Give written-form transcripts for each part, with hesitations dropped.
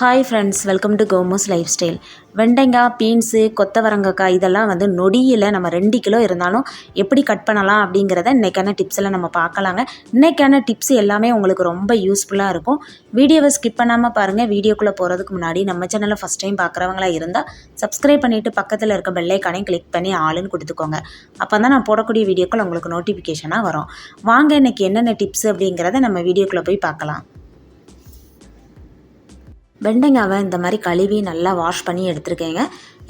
Hi friends, welcome to கோமோஸ் lifestyle. வெண்டைக்காய், beans, கொத்தவரங்காய் இதெல்லாம் நொடியில் நம்ம 2 கிலோ இருந்தாலும் எப்படி கட் பண்ணலாம் அப்படிங்கிறத இன்றைக்கான டிப்ஸில் நம்ம பார்க்கலாங்க. இன்றைக்கான டிப்ஸ் எல்லாமே உங்களுக்கு ரொம்ப யூஸ்ஃபுல்லாக இருக்கும். வீடியோவை ஸ்கிப் பண்ணாமல் பாருங்கள். வீடியோக்குள்ளே போகிறதுக்கு முன்னாடி நம்ம சேனலை ஃபஸ்ட் டைம் பார்க்குறவங்களா இருந்தால் சப்ஸ்கிரைப் பண்ணிவிட்டு பக்கத்தில் இருக்க பெல் ஐக்கானையும் கிளிக் பண்ணி ஆளுன்னு கொடுத்துக்கோங்க. அப்போ தான் நான் போடக்கூடிய வீடியோக்கள் உங்களுக்கு நோட்டிஃபிகேஷனாக வரும். வாங்க இன்றைக்கி என்னென்ன டிப்ஸ் அப்படிங்கிறத நம்ம வீடியோக்குள்ளே போய் பார்க்கலாம். வெண்டைக்காவை இந்த மாதிரி கழுவி நல்லா வாஷ் பண்ணி எடுத்துருக்கேங்க.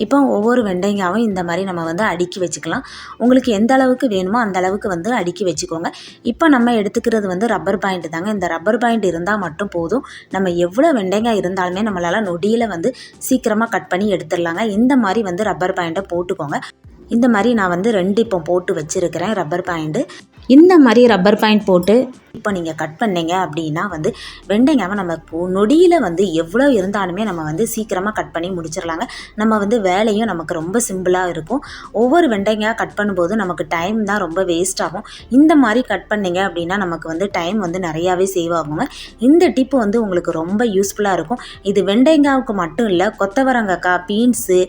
இப்போ ஒவ்வொரு வெண்டைக்காவும் இந்த மாதிரி நம்ம அடுக்கி வச்சுக்கலாம். உங்களுக்கு எந்த அளவுக்கு வேணுமோ அந்த அளவுக்கு அடுக்கி வச்சுக்கோங்க. இப்போ நம்ம எடுத்துக்கிறது ரப்பர் பாயிண்ட் தாங்க. இந்த ரப்பர் பாயிண்ட் இருந்தால் மட்டும் போதும். நம்ம எவ்வளோ வெண்டைக்காய் இருந்தாலுமே நம்மளால் நொடியில் சீக்கிரமாக கட் பண்ணி எடுத்துடலாங்க. இந்த மாதிரி ரப்பர் பாயிண்ட்டை போட்டுக்கோங்க. இந்த மாதிரி நான் 2 இப்போ போட்டு வச்சுருக்கிறேன் ரப்பர் பாயிண்ட்டு. இந்த மாதிரி ரப்பர் பாயிண்ட் போட்டு இப்போ நீங்கள் கட் பண்ணிங்க அப்படின்னா வெண்டைக்காவை நம்ம நொடியில் எவ்வளோ இருந்தாலுமே நம்ம சீக்கிரமாக கட் பண்ணி முடிச்சிடலாங்க. நம்ம வேலையும் நமக்கு ரொம்ப சிம்பிளாக இருக்கும். ஒவ்வொரு வெண்டைக்காய் கட் பண்ணும்போது நமக்கு டைம் தான் ரொம்ப வேஸ்ட் ஆகும். இந்த மாதிரி கட் பண்ணிங்க அப்படின்னா நமக்கு டைம் நிறையாவே சேவ் ஆகுங்க. இந்த டிப்பு உங்களுக்கு ரொம்ப யூஸ்ஃபுல்லாக இருக்கும். இது வெண்டைக்காவுக்கு மட்டும் இல்லை, கொத்தவரங்காய், பீன்ஸு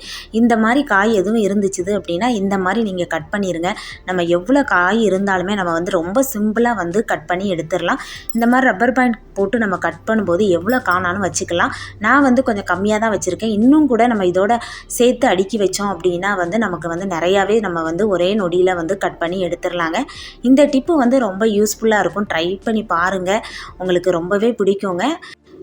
இந்த மாதிரி காய் எதுவும் இருந்துச்சுது அப்படின்னா இந்த மாதிரி நீங்கள் கட் பண்ணிடுங்க. நம்ம எவ்வளோ காய் இருந்தாலுமே நம்ம ரொம்ப சிம்பிளாக கட் பண்ணி எடுத்துடலாம். இந்த மாதிரி ரப்பர் பாயிண்ட் போட்டு நம்ம கட் பண்ணும்போது எவ்வளோ காணாலும் வச்சுக்கலாம். நான் கொஞ்சம் கம்மியாக தான் வச்சுருக்கேன். இன்னும் கூட நம்ம இதோட சேர்த்து அடுக்கி வச்சோம் அப்படின்னா நமக்கு நிறையாவே நம்ம ஒரே நொடியில் கட் பண்ணி எடுத்துடலாங்க. இந்த டிப்பு ரொம்ப யூஸ்ஃபுல்லாக இருக்கும். ட்ரை பண்ணி பாருங்கள், உங்களுக்கு ரொம்பவே பிடிக்குங்க.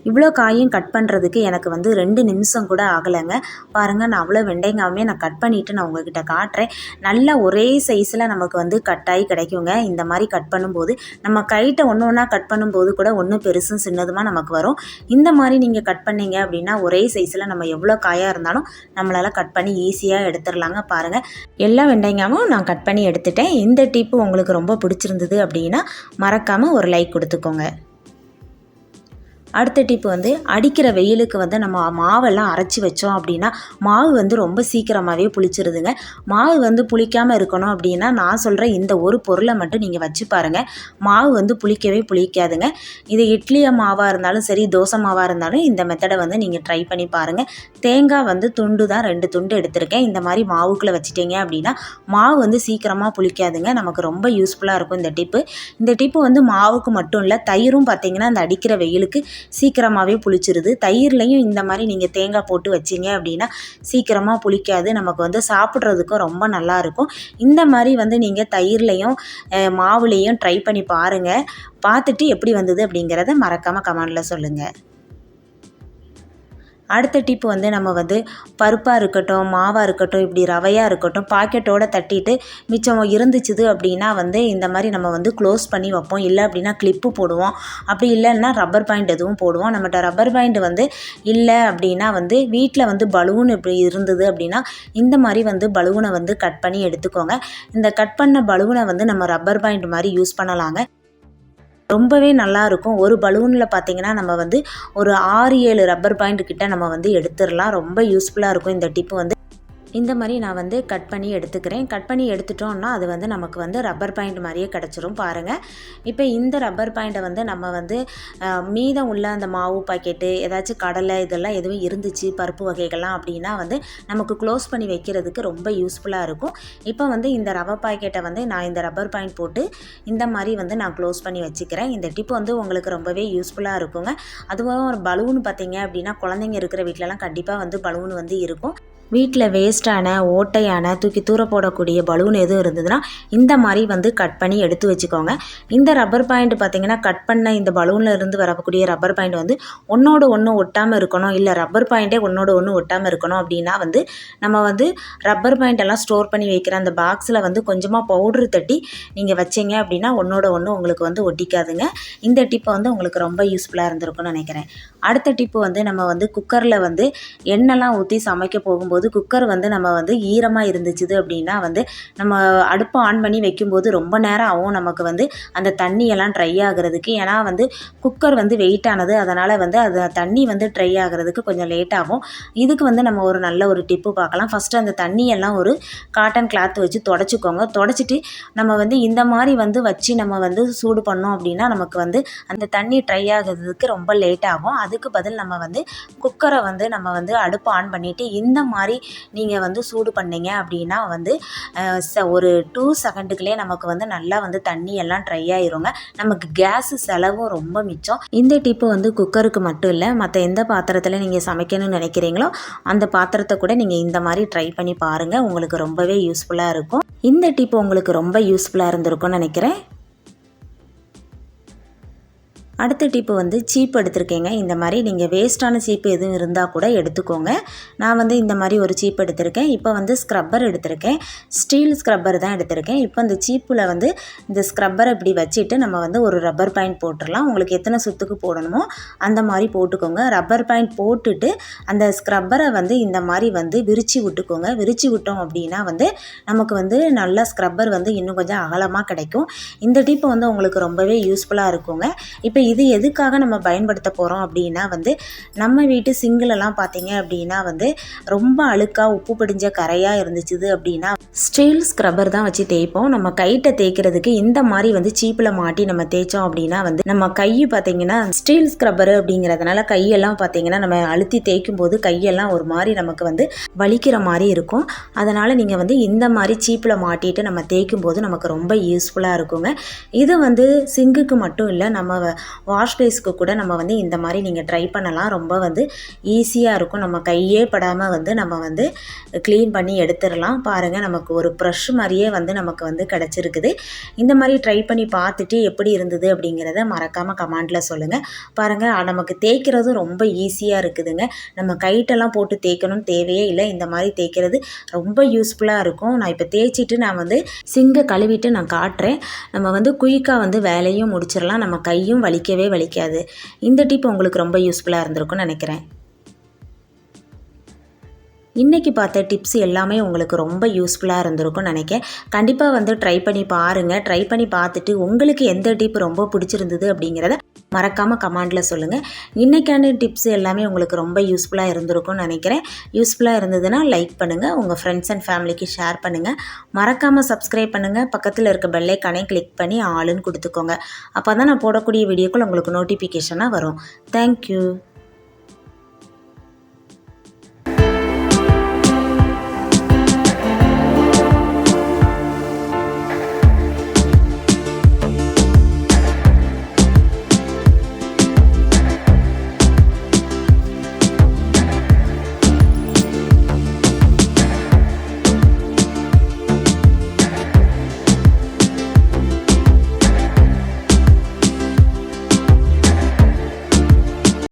இவ்வளோ காயும் கட் பண்ணுறதுக்கு எனக்கு 2 நிமிஷம் கூட ஆகலைங்க. பாருங்கள், நான் அவ்வளோ வெண்டைக்காயுமே நான் கட் பண்ணிவிட்டு நான் உங்கள்கிட்ட காட்டுறேன். நல்லா ஒரே சைஸில் நமக்கு கட்டாகி கிடைக்குங்க. இந்த மாதிரி கட் பண்ணும்போது நம்ம கைட்ட ஒன்று ஒன்றா கட் பண்ணும்போது கூட ஒன்று பெருசும் சின்னதுமாக நமக்கு வரும். இந்த மாதிரி நீங்கள் கட் பண்ணிங்க அப்படின்னா ஒரே சைஸில் நம்ம எவ்வளோ காயாக இருந்தாலும் நம்மளால் கட் பண்ணி ஈஸியாக எடுத்துடலாங்க. பாருங்கள், எல்லா வெண்டைக்காயும் நான் கட் பண்ணி எடுத்துட்டேன். இந்த டிப்பு உங்களுக்கு ரொம்ப பிடிச்சிருந்தது அப்படின்னா மறக்காமல் ஒரு லைக் கொடுத்துக்கோங்க. அடுத்த டிப்பு அடிக்கிற வெயிலுக்கு நம்ம மாவெல்லாம் அரைச்சி வச்சோம் அப்படின்னா மாவு ரொம்ப சீக்கிரமாகவே புளிச்சிருதுங்க. மாவு புளிக்காமல் இருக்கணும் அப்படின்னா நான் சொல்கிற இந்த ஒரு பொருளை மட்டும் நீங்கள் வச்சு பாருங்கள். மாவு புளிக்கவே புளிக்காதுங்க. இது இட்லி மாவாக இருந்தாலும் சரி, தோசை மாவாக இருந்தாலும் இந்த மெத்தடை நீங்கள் ட்ரை பண்ணி பாருங்கள். தேங்காய் துண்டு தான் 2 துண்டு எடுத்திருக்கேன். இந்த மாதிரி மாவுக்குள்ளே வச்சிட்டிங்க அப்படின்னா மாவு சீக்கிரமாக புளிக்காதுங்க. நமக்கு ரொம்ப யூஸ்ஃபுல்லாக இருக்கும் இந்த டிப்பு. இந்த டிப்பு மாவுக்கு மட்டும் இல்லை, தயிரும் பார்த்திங்கன்னா அந்த அடிக்கிற வெயிலுக்கு சீக்கிரமாகவே புளிச்சிருது. தயிர்லையும் இந்த மாதிரி நீங்கள் தேங்காய் போட்டு வச்சிங்க அப்படின்னா சீக்கிரமாக புளிக்காது. நமக்கு சாப்பிட்றதுக்கும் ரொம்ப நல்லாயிருக்கும். இந்த மாதிரி நீங்கள் தயிர்லையும் மாவுலேயும் ட்ரை பண்ணி பாருங்கள். பார்த்துட்டு எப்படி வந்தது அப்படிங்கிறத மறக்காமல் கமெண்டில் சொல்லுங்கள். அடுத்த டிப்பு நம்ம பருப்பாக இருக்கட்டும், மாவாக இருக்கட்டும், இப்படி ரவையாக இருக்கட்டும், பாக்கெட்டோடு தட்டிட்டு மிச்சம் இருந்துச்சுது அப்படின்னா இந்த மாதிரி நம்ம க்ளோஸ் பண்ணி வைப்போம். இல்லை அப்படின்னா கிளிப்பு போடுவோம். அப்படி இல்லைன்னா ரப்பர் பாயிண்ட் எதுவும் போடுவோம். நம்மகிட்ட ரப்பர் பாயிண்ட் இல்லை அப்படின்னா வீட்டில் பலூன் இப்படி இருந்தது அப்படின்னா இந்த மாதிரி பலூனை கட் பண்ணி எடுத்துக்கோங்க. இந்த கட் பண்ண பலூனை நம்ம ரப்பர் பாயிண்ட் மாதிரி யூஸ் பண்ணலாங்க. ரொம்பவே நல்லாயிருக்கும். ஒரு பலூனில் பார்த்திங்கன்னா நம்ம ஒரு 6-7 ரப்பர் பாயிண்ட் கிட்ட நம்ம எடுத்துடலாம். ரொம்ப யூஸ்ஃபுல்லாக இருக்கும் இந்த டிப்பு. இந்த மாதிரி நான் கட் பண்ணி எடுத்துக்கிறேன். கட் பண்ணி எடுத்துட்டோம்னா அது நமக்கு ரப்பர் பாயிண்ட் மாதிரியே கிடச்சிரும். பாருங்கள், இப்போ இந்த ரப்பர் பாயிண்ட்டை நம்ம மீதம் உள்ள அந்த மாவு பாக்கெட்டு, ஏதாச்சும் கடலை இதெல்லாம் எதுவும் இருந்துச்சு, பருப்பு வகைகள்லாம் அப்படின்னா நமக்கு க்ளோஸ் பண்ணி வைக்கிறதுக்கு ரொம்ப யூஸ்ஃபுல்லாக இருக்கும். இப்போ இந்த ரவை பாக்கெட்டை நான் இந்த ரப்பர் பாயிண்ட் போட்டு இந்த மாதிரி நான் க்ளோஸ் பண்ணி வச்சுக்கிறேன். இந்த டிப்பு உங்களுக்கு ரொம்பவே யூஸ்ஃபுல்லாக இருக்குங்க. அதுவும் ஒரு பலூன் பார்த்திங்க அப்படின்னா குழந்தைங்க இருக்கிற வீட்டிலலாம் கண்டிப்பாக பலூன் இருக்கும். வீட்டில் வேஸ்ட்டான, ஓட்டையான, தூக்கி தூர போடக்கூடிய பலூன் எதுவும் இருந்ததுன்னா இந்த மாதிரி கட் பண்ணி எடுத்து வச்சுக்கோங்க. இந்த ரப்பர் பாயிண்ட் பார்த்திங்கன்னா கட் பண்ண இந்த பலூனில் இருந்து வரக்கூடிய ரப்பர் பாயிண்ட் ஒன்றோடு ஒன்று ஒட்டாமல் இருக்கணும். இல்லை ரப்பர் பாயிண்ட்டே ஒன்றோடு ஒன்று ஒட்டாமல் இருக்கணும் அப்படின்னா நம்ம ரப்பர் பாயிண்டெல்லாம் ஸ்டோர் பண்ணி வைக்கிற அந்த பாக்ஸில் கொஞ்சமாக பவுட்ரு தட்டி நீங்கள் வச்சிங்க அப்படின்னா ஒன்றோட ஒன்று உங்களுக்கு ஒட்டிக்காதுங்க. இந்த டிப்பை உங்களுக்கு ரொம்ப யூஸ்ஃபுல்லாக இருந்திருக்கும்னு நினைக்கிறேன். அடுத்த டிப்பு நம்ம குக்கரில் எண்ணெய்லாம் ஊற்றி சமைக்க போகும்போது வைக்கும்போது குக்கர் வந்து நம்ம வந்து ஈரமாக இருந்துச்சுது அப்படின்னா வந்து நம்ம அடுப்பை ஆன் பண்ணி வைக்கும்போது ரொம்ப நேரம் ஆகும் நமக்கு வந்து அந்த தண்ணியெல்லாம் ட்ரை ஆகிறதுக்கு. ஏன்னா வந்து குக்கர் வந்து வெயிட்டானது, அதனால் வந்து அது தண்ணி வந்து ட்ரை ஆகிறதுக்கு கொஞ்சம் லேட் ஆகும். இதுக்கு வந்து நம்ம ஒரு நல்ல ஒரு டிப்பு பார்க்கலாம். ஃபஸ்ட்டு அந்த தண்ணியெல்லாம் ஒரு காட்டன் கிளாத் வச்சு தொடச்சிக்கோங்க. தொடச்சிட்டு நம்ம வந்து இந்த மாதிரி வந்து வச்சு நம்ம வந்து சூடு பண்ணோம் அப்படின்னா நமக்கு வந்து அந்த தண்ணி ட்ரை ஆகிறதுக்கு ரொம்ப லேட் ஆகும். அதுக்கு பதில் நம்ம வந்து குக்கரை வந்து நம்ம வந்து அடுப்பு ஆன் பண்ணிவிட்டு இந்த மாதிரி நீங்கள் வந்து சூடு பண்ணீங்க அப்படின்னா வந்து ஒரு 2 செகண்டுக்குள்ளே நமக்கு வந்து நல்லா வந்து தண்ணி எல்லாம் ட்ரை ஆயிருங்க. நமக்கு கேஸு செலவும் ரொம்ப மிச்சம். இந்த டிப்பு வந்து குக்கருக்கு மட்டும் இல்லை, மற்ற எந்த பாத்திரத்தில் நீங்கள் சமைக்கணும்னு நினைக்கிறீங்களோ அந்த பாத்திரத்தை கூட நீங்கள் இந்த மாதிரி ட்ரை பண்ணி பாருங்கள். உங்களுக்கு ரொம்பவே யூஸ்ஃபுல்லாக இருக்கும். இந்த டிப்பு உங்களுக்கு ரொம்ப யூஸ்ஃபுல்லாக இருந்திருக்கும்னு நினைக்கிறேன். அடுத்த டிப்பு வந்து சீப்பு எடுத்திருக்கேங்க. இந்த மாதிரி நீங்கள் வேஸ்ட்டான சீப்பு எதுவும் இருந்தால் கூட எடுத்துக்கோங்க. நான் வந்து இந்த மாதிரி ஒரு சீப்பு எடுத்திருக்கேன். இப்போ வந்து ஸ்க்ரப்பர் எடுத்திருக்கேன். ஸ்டீல் ஸ்க்ரப்பர் தான் எடுத்திருக்கேன். இப்போ இந்த சீப்பில் வந்து இந்த ஸ்க்ரப்பரை இப்படி வச்சுட்டு நம்ம வந்து ஒரு ரப்பர் பாயிண்ட் போட்டுடலாம். உங்களுக்கு எத்தனை சுத்துக்கு போடணுமோ அந்த மாதிரி போட்டுக்கோங்க. ரப்பர் பாயிண்ட் போட்டுட்டு அந்த ஸ்க்ரப்பரை வந்து இந்த மாதிரி வந்து விரித்து விட்டுக்கோங்க. விரித்து விட்டோம் அப்படின்னா வந்து நமக்கு வந்து நல்லா ஸ்க்ரப்பர் வந்து இன்னும் கொஞ்சம் அகலமாக கிடைக்கும். இந்த டிப்பு வந்து உங்களுக்கு ரொம்பவே யூஸ்ஃபுல்லாக இருக்குங்க. இப்போ இது எதுக்காக நம்ம பயன்படுத்த போகிறோம் அப்படின்னா வந்து நம்ம வீட்டு சிங்கிலெல்லாம் பார்த்தீங்க அப்படின்னா வந்து ரொம்ப அழுக்காக உப்பு படிஞ்ச கரையாக இருந்துச்சுது அப்படின்னா ஸ்டீல் ஸ்க்ரப்பர் தான் வச்சு தேய்ப்போம். நம்ம கைட்ட தேய்க்கிறதுக்கு இந்த மாதிரி வந்து சீப்பில் மாட்டி நம்ம தேய்ச்சோம் அப்படின்னா வந்து நம்ம கை பார்த்தீங்கன்னா ஸ்டீல் ஸ்க்ரப்பர் அப்படிங்கிறதுனால கையெல்லாம் பார்த்தீங்கன்னா நம்ம அழுத்தி தேய்க்கும் போது கையெல்லாம் ஒரு மாதிரி நமக்கு வந்து வலிக்கிற மாதிரி இருக்கும். அதனால் நீங்கள் வந்து இந்த மாதிரி சீப்பில் மாட்டிட்டு நம்ம தேய்க்கும் போது நமக்கு ரொம்ப யூஸ்ஃபுல்லாக இருக்குங்க. இது வந்து சிங்குக்கு மட்டும் இல்லை, நம்ம வாஷ் பேஸ்க்கு கூட நம்ம வந்து இந்த மாதிரி நீங்கள் ட்ரை பண்ணலாம். ரொம்ப வந்து ஈஸியாக இருக்கும். நம்ம கையே படாமல் வந்து நம்ம வந்து க்ளீன் பண்ணி எடுத்துடலாம். பாருங்கள், நமக்கு ஒரு ப்ரஷ் மாதிரியே வந்து நமக்கு வந்து கிடச்சிருக்குது. இந்த மாதிரி ட்ரை பண்ணி பார்த்துட்டு எப்படி இருந்தது அப்படிங்கிறத மறக்காமல் கமெண்டில் சொல்லுங்கள். பாருங்கள், நமக்கு தேய்க்கிறது ரொம்ப ஈஸியாக இருக்குதுங்க. நம்ம கைட்டெல்லாம் போட்டு தேய்க்கணும்னு தேவையே இல்லை. இந்த மாதிரி தேய்க்கிறது ரொம்ப யூஸ்ஃபுல்லாக இருக்கும். நான் இப்போ தேய்ச்சிட்டு நான் வந்து சிங்கை கழுவிட்டு நான் காட்டுறேன். நம்ம வந்து குயிக்காக வந்து வேலையும் முடிச்சிடலாம். நம்ம கையும் வலிக்கவே வலிக்காது. இந்த டிப் உங்களுக்கு ரொம்ப யூஸ்ஃபுல்லாக இருந்திருக்கும்னு நினைக்கிறேன். இன்றைக்கி பார்த்த டிப்ஸ் எல்லாமே உங்களுக்கு ரொம்ப யூஸ்ஃபுல்லாக இருந்திருக்கும்னு நினைக்கிறேன். கண்டிப்பாக வந்து ட்ரை பண்ணி பாருங்கள். ட்ரை பண்ணி பார்த்துட்டு உங்களுக்கு எந்த டிப் ரொம்ப பிடிச்சிருந்தது அப்படிங்கிறத மறக்காமல் கமெண்டில் சொல்லுங்கள். இன்றைக்கான டிப்ஸ் எல்லாமே உங்களுக்கு ரொம்ப யூஸ்ஃபுல்லாக இருந்திருக்கும்னு நினைக்கிறேன். யூஸ்ஃபுல்லாக இருந்ததுன்னா லைக் பண்ணுங்கள், உங்கள் ஃப்ரெண்ட்ஸ் அண்ட் ஃபேமிலிக்கு ஷேர் பண்ணுங்கள். மறக்காமல் சப்ஸ்கிரைப் பண்ணுங்கள். பக்கத்தில் இருக்க பெல் ஐகானை கிளிக் பண்ணி ஆளுன்னு கொடுத்துக்கோங்க. அப்போ தான் நான் போடக்கூடிய வீடியோக்கள் உங்களுக்கு நோட்டிஃபிகேஷனாக வரும். தேங்க்யூ.